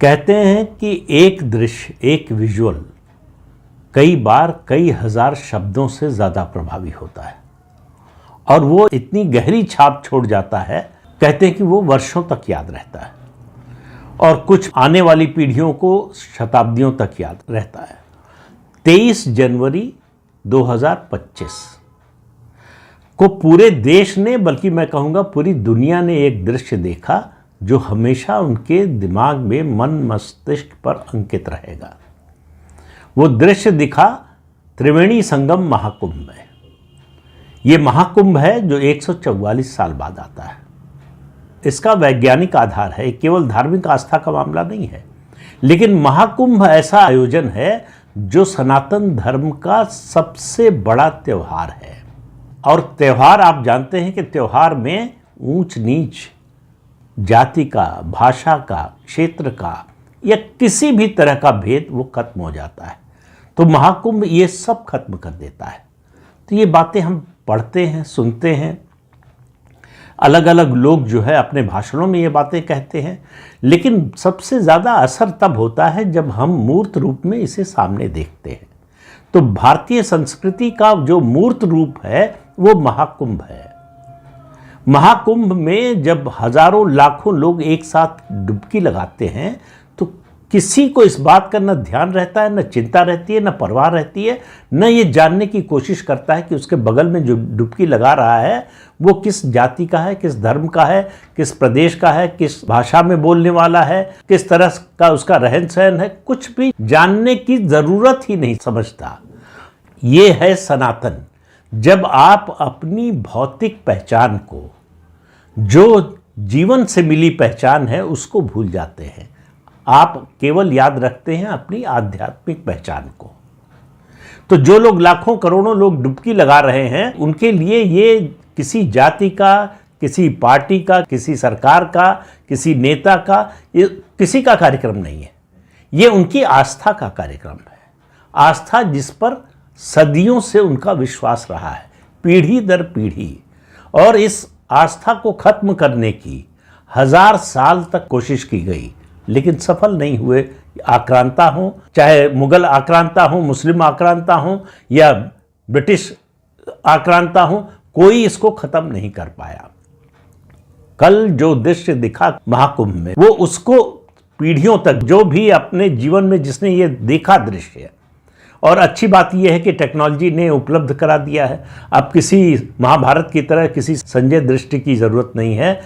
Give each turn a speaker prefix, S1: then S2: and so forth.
S1: कहते हैं कि एक दृश्य, एक विजुअल कई बार कई हजार शब्दों से ज़्यादा प्रभावी होता है और वो इतनी गहरी छाप छोड़ जाता है, कहते हैं कि वो वर्षों तक याद रहता है और कुछ आने वाली पीढ़ियों को शताब्दियों तक याद रहता है। 23 जनवरी 2025 को पूरे देश ने, बल्कि मैं कहूँगा पूरी दुनिया ने एक दृश्य देखा जो हमेशा उनके दिमाग में, मन मस्तिष्क पर अंकित रहेगा। वो दृश्य दिखा त्रिवेणी संगम महाकुंभ में। ये महाकुंभ है जो 144 साल बाद आता है। इसका वैज्ञानिक आधार है, केवल धार्मिक आस्था का मामला नहीं है, लेकिन महाकुंभ ऐसा आयोजन है जो सनातन धर्म का सबसे बड़ा त्यौहार है। और त्यौहार, आप जानते हैं कि त्यौहार में ऊंच नीच, जाति का, भाषा का, क्षेत्र का या किसी भी तरह का भेद वो खत्म हो जाता है। तो महाकुंभ ये सब खत्म कर देता है। तो ये बातें हम पढ़ते हैं, सुनते हैं, अलग अलग लोग जो है अपने भाषणों में ये बातें कहते हैं, लेकिन सबसे ज़्यादा असर तब होता है जब हम मूर्त रूप में इसे सामने देखते हैं। तो भारतीय संस्कृति का जो मूर्त रूप है वो महाकुंभ है। महाकुंभ में जब हजारों लाखों लोग एक साथ डुबकी लगाते हैं तो किसी को इस बात का न ध्यान रहता है, न चिंता रहती है, न परवाह रहती है, न ये जानने की कोशिश करता है कि उसके बगल में जो डुबकी लगा रहा है वो किस जाति का है, किस धर्म का है, किस प्रदेश का है, किस भाषा में बोलने वाला है, किस तरह का उसका रहन सहन है। कुछ भी जानने की ज़रूरत ही नहीं समझता। ये है सनातन। जब आप अपनी भौतिक पहचान को, जो जीवन से मिली पहचान है, उसको भूल जाते हैं, आप केवल याद रखते हैं अपनी आध्यात्मिक पहचान को। तो जो लोग, लाखों करोड़ों लोग डुबकी लगा रहे हैं, उनके लिए ये किसी जाति का, किसी पार्टी का, किसी सरकार का, किसी नेता का, ये किसी का कार्यक्रम नहीं है। ये उनकी आस्था का कार्यक्रम है। आस्था जिस पर सदियों से उनका विश्वास रहा है, पीढ़ी दर पीढ़ी। और इस आस्था को खत्म करने की 1000 साल तक कोशिश की गई, लेकिन सफल नहीं हुए। आक्रांता हों, चाहे मुगल आक्रांता हों, मुस्लिम आक्रांता हों या ब्रिटिश आक्रांता हों, कोई इसको खत्म नहीं कर पाया। कल जो दृश्य दिखा महाकुंभ में, वो उसको पीढ़ियों तक, जो भी अपने जीवन में जिसने ये देखा दृश्य, और अच्छी बात यह है कि टेक्नोलॉजी ने उपलब्ध करा दिया है। अब किसी महाभारत की तरह किसी संजय दृष्टि की ज़रूरत नहीं है।